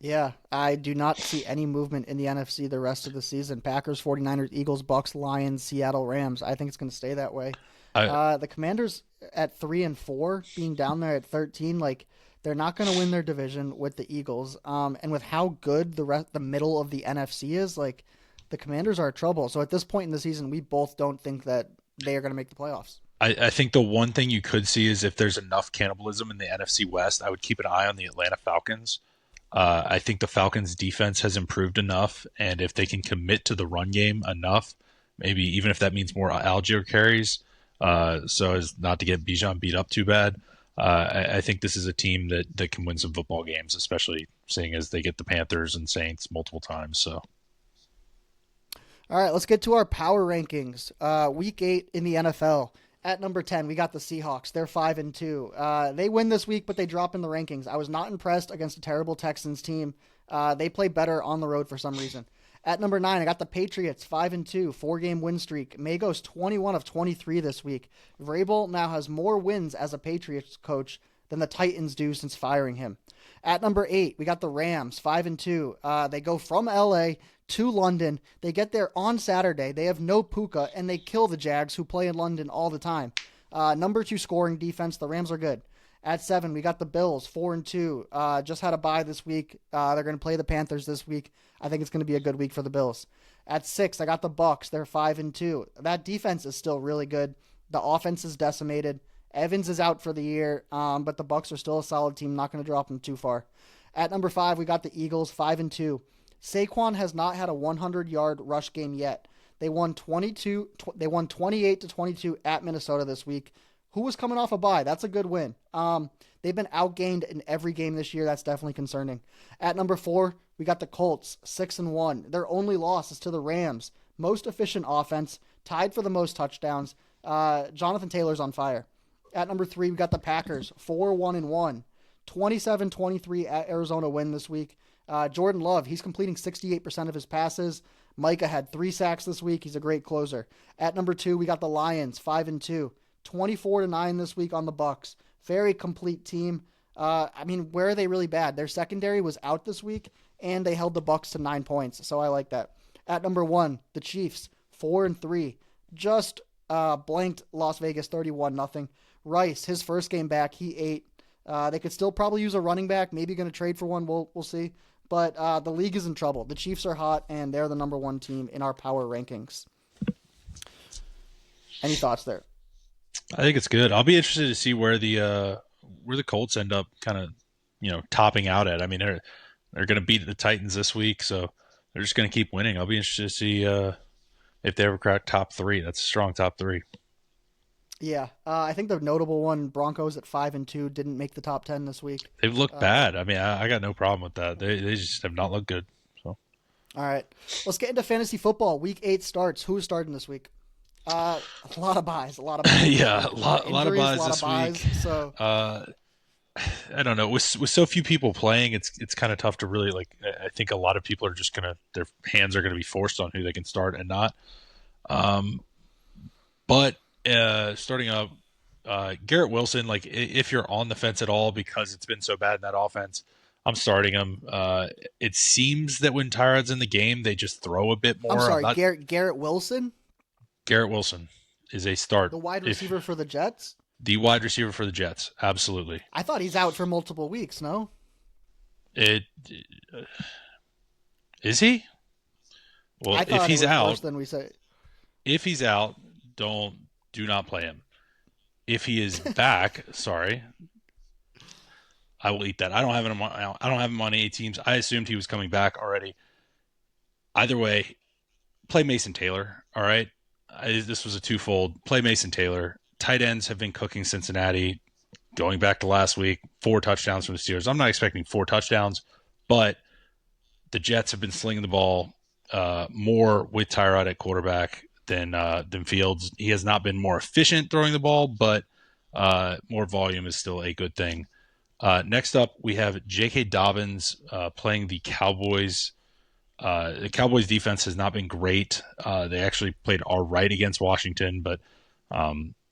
Yeah, I do not see any movement in the NFC the rest of the season. Packers, 49ers, Eagles, Bucs, Lions, Seattle, Rams. I think it's going to stay that way. The Commanders at 3-4, being down there at 13, like they're not going to win their division with the Eagles. And with how good the middle of the NFC is, like the Commanders are trouble. So at this point in the season, we both don't think that they are going to make the playoffs. I think the one thing you could see is if there's enough cannibalism in the NFC West, I would keep an eye on the Atlanta Falcons. I think the Falcons' defense has improved enough, and if they can commit to the run game enough, maybe even if that means more Algier carries, so as not to get Bijan beat up too bad, I think this is a team that can win some football games, especially seeing as they get the Panthers and Saints multiple times. So. All right, let's get to our power rankings. Week 8 in the NFL. At number 10, we got the Seahawks. They're 5-2. They win this week, but they drop in the rankings. I was not impressed against a terrible Texans team. They play better on the road for some reason. At number 9, I got the Patriots, 5-2, 4-game win streak. Mago's 21 of 23 this week. Vrabel now has more wins as a Patriots coach than the Titans do since firing him. At number 8, we got the Rams, 5-2. They go from LA to London. They get there on Saturday. They have no Puka, and they kill the Jags, who play in London all the time. Number 2 scoring defense. The Rams are good. At 7, we got the Bills, 4-2. Just had a bye this week. They're going to play the Panthers this week. I think it's going to be a good week for the Bills. At 6, I got the Bucs. They're 5-2. That defense is still really good. The offense is decimated. Evans is out for the year, but the Bucs are still a solid team. Not going to drop them too far. At number 5, we got the Eagles, 5-2. Saquon has not had a 100-yard rush game yet. They won 28-22 at Minnesota this week. Who was coming off a bye? That's a good win. They've been outgained in every game this year. That's definitely concerning. At number 4, we got the Colts, 6-1. Their only loss is to the Rams. Most efficient offense, tied for the most touchdowns. Jonathan Taylor's on fire. At number 3, we got the Packers, 4-1-1. 27-23 at Arizona win this week. Jordan Love, he's completing 68% of his passes. Micah had 3 sacks this week. He's a great closer. At number 2, we got the Lions, 5-2. 24-9 this week on the Bucs. Very complete team. Where are they really bad? Their secondary was out this week, and they held the Bucs to 9 points, so I like that. At number 1, the Chiefs, 4-3. Just blanked Las Vegas 31-0. Rice, his first game back, he ate. They could still probably use a running back. Maybe going to trade for one. We'll see. But the league is in trouble. The Chiefs are hot, and they're the number 1 team in our power rankings. Any thoughts there? I think it's good. I'll be interested to see where the Colts end up kind of, topping out at. I mean, they're going to beat the Titans this week, so they're just going to keep winning. I'll be interested to see if they ever crack top 3. That's a strong top 3. Yeah, I think the notable one, Broncos at 5-2, didn't make the top 10 this week. They've looked bad. I mean, I got no problem with that. They just have not looked good. So, all right, let's get into fantasy football. Week 8 starts. Who's starting this week? A lot of buys. Yeah, a lot of buys this week. So I don't know. With so few people playing, it's kind of tough to really I think a lot of people are just their hands are gonna be forced on who they can start and not. But starting up, Garrett Wilson. If you're on the fence at all because it's been so bad in that offense, I'm starting him. It seems that when Tyrod's in the game, they just throw a bit more. I'm sorry, Garrett Wilson. Garrett Wilson is a start. The wide receiver for the Jets? The wide receiver for the Jets, absolutely. I thought he's out for multiple weeks, no? Is he? Well, if he's out, then we say. If he's out, do not play him. If he is back, sorry, I will eat that. I don't have him on any teams. I assumed he was coming back already. Either way, play Mason Taylor, all right? This was a twofold. Play Mason Taylor. Tight ends have been cooking Cincinnati going back to last week. 4 touchdowns from the Steelers. I'm not expecting 4 touchdowns, but the Jets have been slinging the ball more with Tyrod at quarterback than Fields. He has not been more efficient throwing the ball, but more volume is still a good thing. Next up, we have J.K. Dobbins playing the Cowboys. The Cowboys defense has not been great. They actually played all right against Washington, but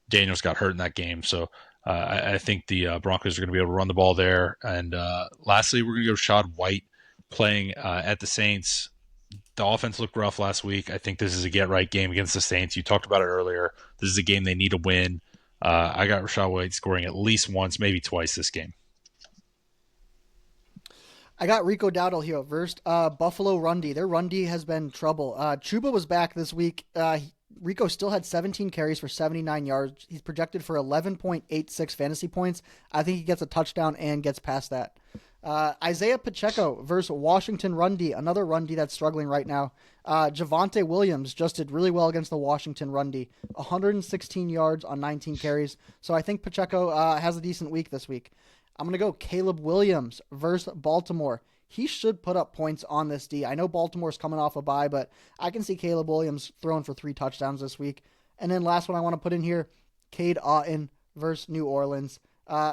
Daniels got hurt in that game. So I think the Broncos are going to be able to run the ball there. And lastly, we're going to go Shad White playing at the Saints. The offense looked rough last week. I think this is a get-right game against the Saints. You talked about it earlier. This is a game they need to win. I got Rachaad White scoring at least once, maybe twice this game. I got Rico Dowdle here versus Buffalo Rundy. Their Rundy has been trouble. Chuba was back this week. Rico still had 17 carries for 79 yards. He's projected for 11.86 fantasy points. I think he gets a touchdown and gets past that. Isaiah Pacheco versus Washington Rundy, another Rundy that's struggling right now. Javonte Williams just did really well against the Washington Rundy, 116 yards on 19 carries. So I think Pacheco has a decent week this week. I'm going to go Caleb Williams versus Baltimore. He should put up points on this D. I know Baltimore's coming off a bye, but I can see Caleb Williams throwing for 3 touchdowns this week. And then last one I want to put in here, Cade Otton versus New Orleans.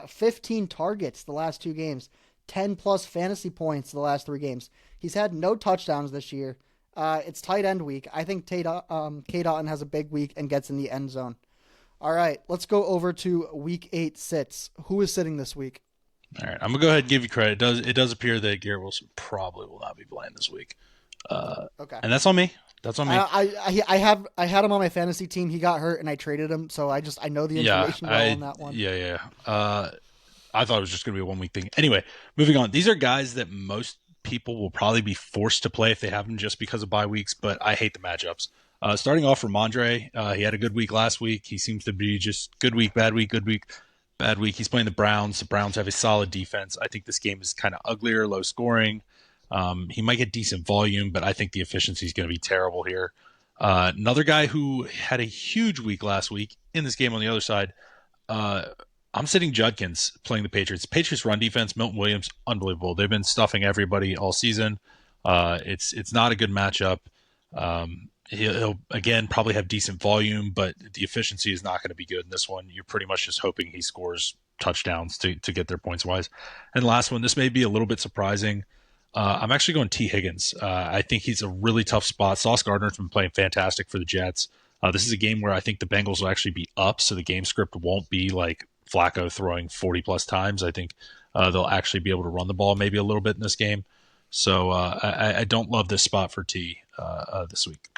15 targets the last 2 games. 10 plus fantasy points the last 3 games. He's had no touchdowns this year. It's tight end week. I think K. Dotton has a big week and gets in the end zone. All right, let's go over to week 8 sits. Who is sitting this week? All right, I'm gonna go ahead and give you credit. It does appear that Garrett Wilson probably will not be playing this week, Okay. and that's on me. That's on me. I had him on my fantasy team. He got hurt and I traded him, so I know the information well on that one. Yeah. I thought it was just going to be a 1 week thing. Anyway, moving on. These are guys that most people will probably be forced to play if they have them just because of bye weeks, but I hate the matchups. Starting off from Andre, he had a good week last week. He seems to be just good week, bad week, good week, bad week. He's playing the Browns. The Browns have a solid defense. I think this game is kind of uglier, low scoring. He might get decent volume, but I think the efficiency is going to be terrible here. Another guy who had a huge week last week in this game on the other side, I'm sitting Judkins playing the Patriots. Patriots run defense, Milton Williams, unbelievable. They've been stuffing everybody all season. It's not a good matchup. He'll again probably have decent volume, but the efficiency is not going to be good in this one. You're pretty much just hoping he scores touchdowns to get their points wise. And last one, this may be a little bit surprising. I'm actually going T. Higgins. I think he's a really tough spot. Sauce Gardner's been playing fantastic for the Jets. This is a game where I think the Bengals will actually be up, so the game script won't be like Flacco throwing 40-plus times. I think they'll actually be able to run the ball maybe a little bit in this game. So I don't love this spot for T this week.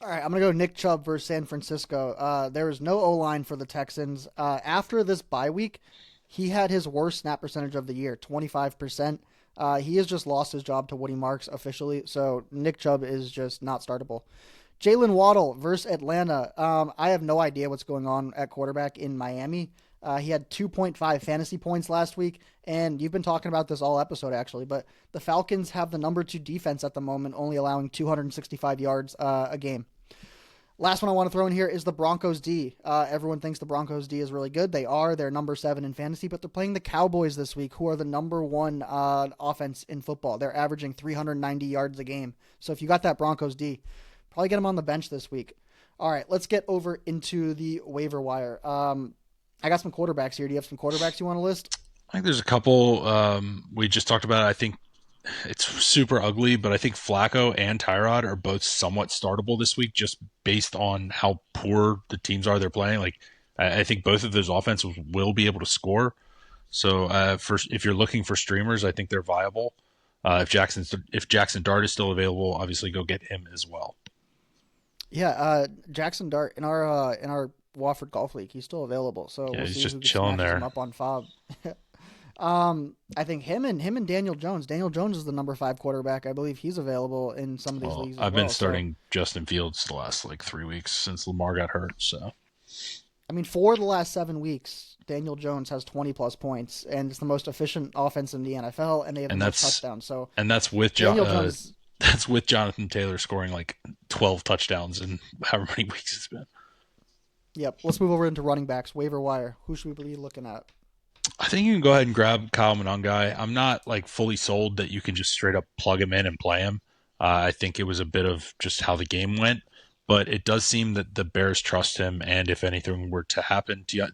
All right, I'm going to go Nick Chubb versus San Francisco. There is no O-line for the Texans. After this bye week, he had his worst snap percentage of the year, 25%. He has just lost his job to Woody Marks officially, so Nick Chubb is just not startable. Jalen Waddle versus Atlanta. I have no idea what's going on at quarterback in Miami. He had 2.5 fantasy points last week, and you've been talking about this all episode, actually, but the Falcons have the number 2 defense at the moment, only allowing 265 yards a game. Last one I want to throw in here is the Broncos D. Everyone thinks the Broncos D is really good. They are. They're number 7 in fantasy, but they're playing the Cowboys this week, who are the number 1 offense in football. They're averaging 390 yards a game. So if you got that Broncos D, probably get them on the bench this week. All right, let's get over into the waiver wire. I got some quarterbacks here. Do you have some quarterbacks you want to list? I think there's a couple we just talked about. I think it's super ugly, but I think Flacco and Tyrod are both somewhat startable this week just based on how poor the teams are they're playing. Like, I think both of those offenses will be able to score. So if you're looking for streamers, I think they're viable. If Jackson Dart is still available, obviously go get him as well. Yeah, Jackson Dart in our Wofford Golf League, he's still available. So yeah, we'll he's see just who chilling there. him up on FOB. I think him and Daniel Jones. Daniel Jones is the number 5 quarterback. I believe he's available in some of these leagues. I've been starting Justin Fields the last 3 weeks since Lamar got hurt. So, I mean, for the last 7 weeks, Daniel Jones has 20 plus points, and it's the most efficient offense in the NFL, and they have the most touchdowns. So, and that's with that's with Jonathan Taylor scoring 12 touchdowns in however many weeks it's been. Yep. Let's move over into running backs, waiver wire. Who should we be looking at? I think you can go ahead and grab Kyle Monangai. I'm not fully sold that you can just straight up plug him in and play him. I think it was a bit of just how the game went, but it does seem that the Bears trust him. And if anything were to happen to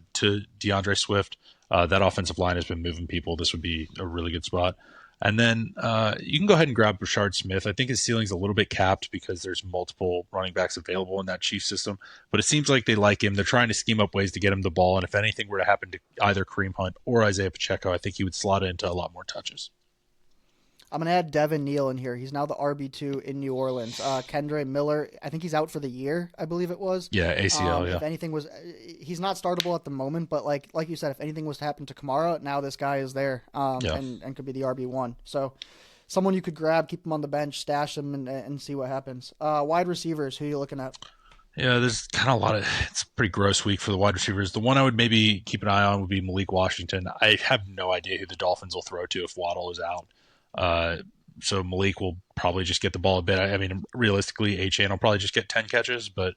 DeAndre Swift, that offensive line has been moving people. This would be a really good spot. And then you can go ahead and grab Rashard Smith. I think his ceiling's a little bit capped because there's multiple running backs available in that Chiefs system. But it seems like they like him. They're trying to scheme up ways to get him the ball. And if anything were to happen to either Kareem Hunt or Isaiah Pacheco, I think he would slot into a lot more touches. I'm going to add Devin Neal in here. He's now the RB2 in New Orleans. Kendre Miller, I think he's out for the year, I believe it was. Yeah, ACL, yeah. If anything he's not startable at the moment, but like you said, if anything was to happen to Kamara, now this guy is there and could be the RB1. So someone you could grab, keep him on the bench, stash him, and see what happens. Wide receivers, who are you looking at? Yeah, there's kind of it's a pretty gross week for the wide receivers. The one I would maybe keep an eye on would be Malik Washington. I have no idea who the Dolphins will throw to if Waddle is out. So Malik will probably just get the ball a bit. I mean, realistically, A-Chain will probably just get 10 catches, but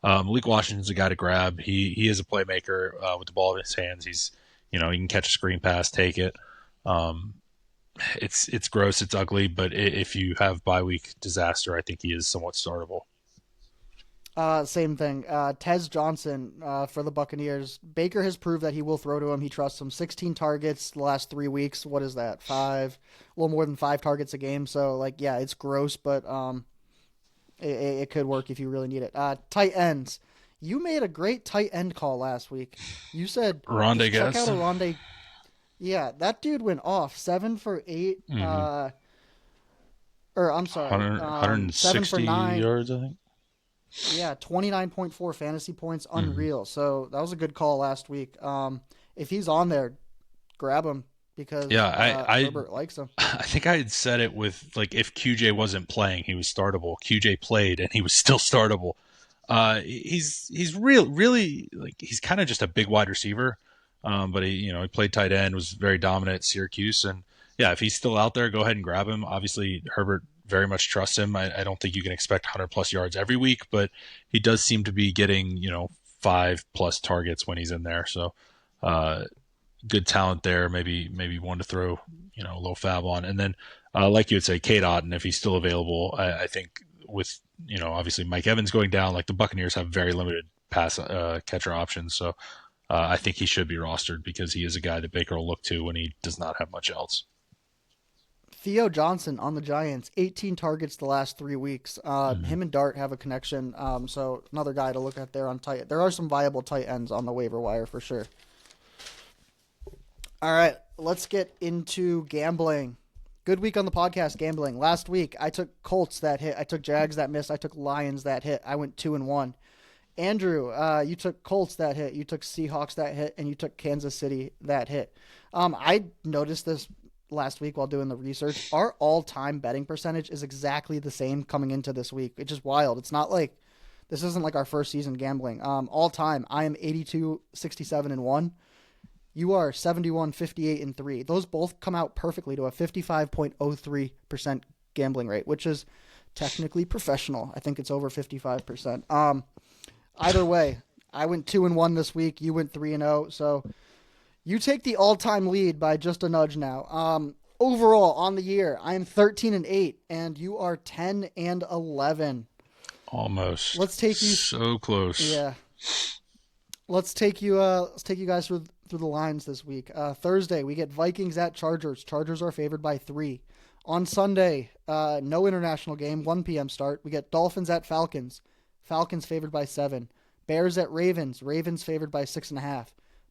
Malik Washington's a guy to grab. He is a playmaker with the ball in his hands. He's, he can catch a screen pass, take it. It's gross, it's ugly, but if you have bye week disaster, I think he is somewhat startable. Same thing. Tez Johnson for the Buccaneers. Baker has proved that he will throw to him. He trusts him. 16 targets the last 3 weeks. What is that? A little more than 5 targets a game. So, like, yeah, it's gross, but it could work if you really need it. Tight ends. You made a great tight end call last week. You said Rondé just check out a Gaston. Rondé. Yeah, that dude went off 7 for 8. Mm-hmm. Or I'm sorry, 7 for 9. yards, I think. Yeah, 29.4 fantasy points, Mm-hmm. unreal. So that was a good call last week. If he's on there, grab him because Yeah, Herbert likes him. I think I had said it with like if QJ wasn't playing, he was startable. QJ played and he was still startable. He's really like he's kind of just a big wide receiver. But he played tight end, was very dominant at Syracuse, and yeah, if he's still out there, go ahead and grab him. Obviously, Herbert very much trusts him. I don't think you can expect 100+ yards every week, but he does seem to be getting 5+ targets when he's in there. So uh, good talent there. Maybe one to throw a little fab on, and then like you would say, Kate Otten if he's still available. I think with obviously Mike Evans going down, like the Buccaneers have very limited pass catcher options, so. I think he should be rostered because he is a guy that Baker will look to when he does not have much else. Theo Johnson on the Giants, 18 targets the last 3 weeks. Mm-hmm. Him and Dart have a connection. So another guy to look at there on tight. There are some viable tight ends on the waiver wire for sure. All right, let's get into gambling. Good week on the podcast gambling. Last week I took Colts that hit. I took Jags that missed. I took Lions that hit. I went 2-1. Andrew, you took Colts that hit, you took Seahawks that hit, and you took Kansas City that hit. I noticed this last week while doing the research. Our all-time betting percentage is exactly the same coming into this week. It's just wild. It's not like this isn't like our first season gambling. All time, I am 82, 67, and 1. You are 71, 58, and 3. Those both come out perfectly to a 55.03% gambling rate, which is technically professional. I think it's over 55%. Either way, I went 2-1 this week. You went 3-0. So you take the all-time lead by just a nudge now. Overall on the year, I am 13-8, and you are 10-11. Almost. Let's take you. So close. Yeah. Let's take you. Let's take you guys through the lines this week. Thursday, we get Vikings at Chargers. Chargers are favored by 3. On Sunday, no international game, 1 p.m. start. We get Dolphins at Falcons. Falcons favored by 7. Bears at Ravens. Ravens favored by 6.5.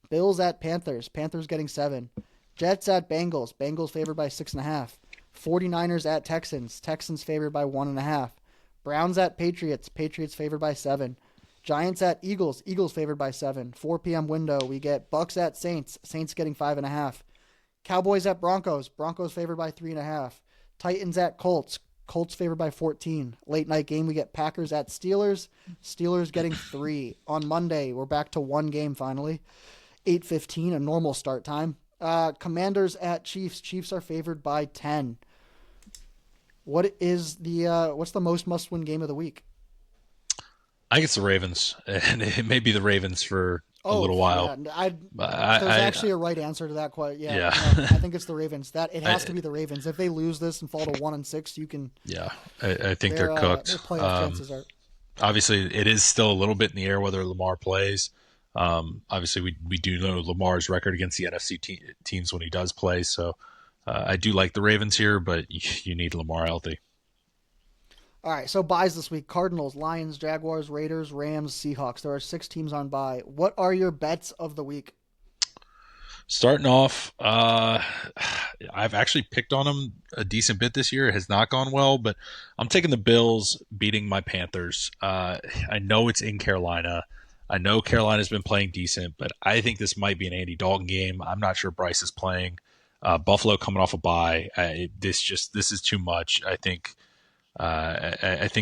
Bills at Panthers. Panthers getting 7. Jets at Bengals. Bengals favored by 6.5. 49ers at Texans. Texans favored by 1.5. Browns at Patriots. Patriots favored by 7. Giants at Eagles. Eagles favored by 7. 4 p.m. window. We get Bucs at Saints. Saints getting 5.5. Cowboys at Broncos. Broncos favored by 3.5. Titans at Colts. Colts favored by 14. Late night game, we get Packers at Steelers. Steelers getting 3. On Monday, we're back to 1 game finally. 8:15, a normal start time. Commanders at Chiefs. Chiefs are favored by 10. What's the most must-win game of the week? I think it's the Ravens, and it may be the Ravens for a little while. Yeah, there's actually a right answer to that question. Yeah. No, I think it's the Ravens. It has to be the Ravens. If they lose this and fall to 1-6, you can. Yeah, I think they're cooked. Their playoff chances are. Obviously, it is still a little bit in the air whether Lamar plays. Obviously, we do know Lamar's record against the NFC teams when he does play. So I do like the Ravens here, but you need Lamar healthy. All right, so buys this week: Cardinals, Lions, Jaguars, Raiders, Rams, Seahawks. There are 6 teams on buy. What are your bets of the week? Starting off, I've actually picked on them a decent bit this year. It has not gone well, but I'm taking the Bills beating my Panthers. I know it's in Carolina. I know Carolina's been playing decent, but I think this might be an Andy Dalton game. I'm not sure Bryce is playing. Buffalo coming off a bye. This is too much. I think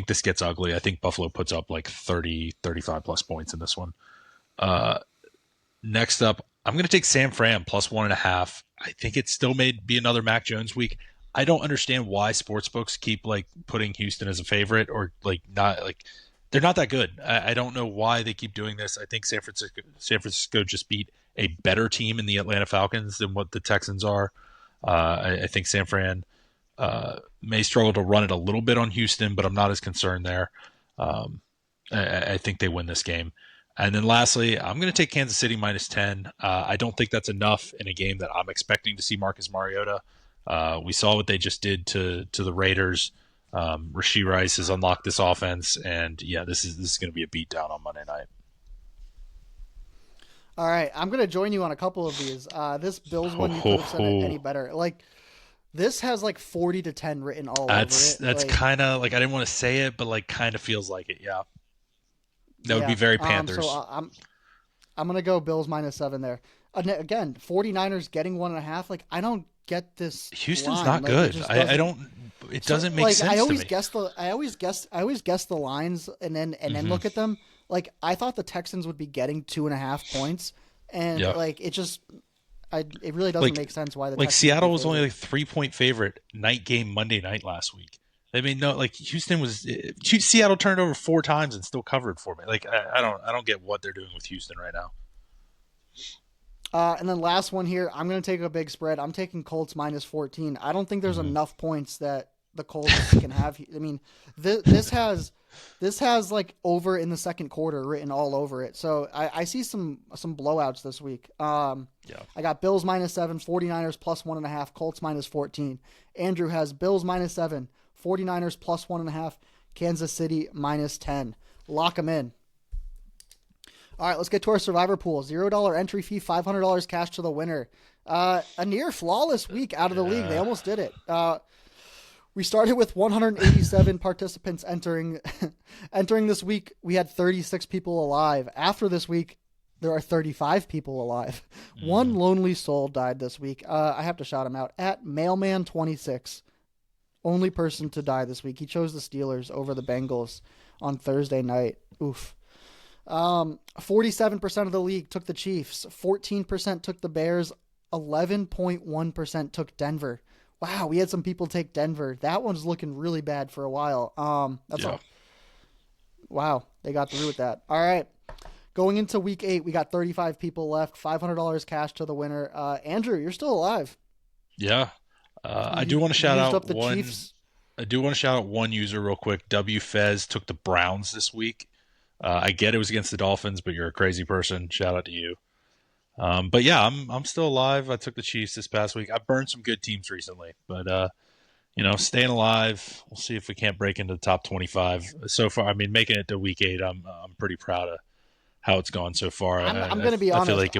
this gets ugly. I think Buffalo puts up like 30, 35 plus points in this one. Next up, I'm going to take San Fran plus 1.5. I think it still may be another Mac Jones week. I don't understand why sportsbooks keep like putting Houston as a favorite or like not like they're not that good. I don't know why they keep doing this. I think San Francisco just beat a better team in the Atlanta Falcons than what the Texans are. I think San Fran may struggle to run it a little bit on Houston, but I'm not as concerned there. I think they win this game. And then lastly, I'm going to take Kansas City -10. I don't think that's enough in a game that I'm expecting to see Marcus Mariota. We saw what they just did to the Raiders. Rashee Rice has unlocked this offense, and yeah, this is going to be a beatdown on Monday night. All right, I'm going to join you on a couple of these. This Bills one, you could have said it any better. Like, this has like 40-10 written all over it. That's like, kind of like, I didn't want to say it, but like kind of feels like it. Yeah, that would be very Panthers. So I'm going to go Bills -7 there. Again, 49ers getting 1.5. Like, I don't get this. Houston's line. not like, good. I don't. It doesn't make sense. I always to me. I always guess the lines and then look at them. Like, I thought the Texans would be getting 2.5 points, and like it just, it really doesn't make sense why the like Texans Seattle was only like 3-point favorite night game Monday night last week. I mean, no, like Seattle turned over 4 times and still covered for me. Like I don't get what they're doing with Houston right now. And then last one here, I'm going to take a big spread. I'm taking Colts -14. I don't think there's enough points that the Colts can have. I mean, this has like over in the second quarter written all over it. So I see some blowouts this week. I got Bills -7, 49ers +1.5, Colts -14. Andrew has Bills -7, 49ers +1.5, Kansas City -10. Lock them in. All right, let's get to our survivor pool. $0 entry fee, $500 cash to the winner. A near flawless week out of the league. They almost did it. We started with 187 participants entering this week. We had 36 people alive. After this week, there are 35 people alive. One lonely soul died this week. I have to shout him out. At Mailman26. Only person to die this week. He chose the Steelers over the Bengals on Thursday night. Oof. 47% of the league took the Chiefs. 14% took the Bears. 11.1% took Denver. Wow, we had some people take Denver. That one's looking really bad for a while. Wow, they got through with that. All right. Going into week 8, we got 35 people left. $500 cash to the winner. Andrew, you're still alive. Yeah. I do want to shout out one. Chiefs. I do want to shout out one user real quick. W Fez took the Browns this week. I get it was against the Dolphins, but you're a crazy person. Shout out to you. But yeah, I'm still alive. I took the Chiefs this past week. I burned some good teams recently, but staying alive. We'll see if we can't break into the top 25 so far. I mean, making it to week 8, I'm pretty proud of how it's gone so far. I'm going to be honest. I feel like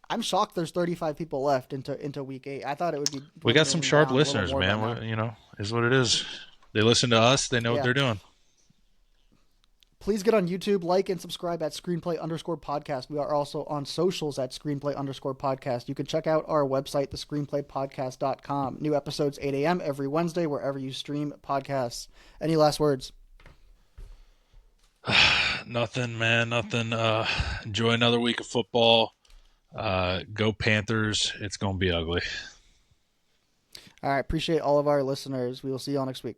I'm shocked there's 35 people left into week 8. I thought it would be. We got some sharp listeners, man. Is what it is. They listen to us. They know what they're doing. Please get on YouTube, like, and subscribe at Screenplay_podcast. We are also on socials at Screenplay_podcast. You can check out our website, thescreenplaypodcast.com. New episodes 8 a.m. every Wednesday, wherever you stream podcasts. Any last words? Nothing, man. Nothing. Enjoy another week of football. Go Panthers. It's going to be ugly. All right. Appreciate all of our listeners. We will see you all next week.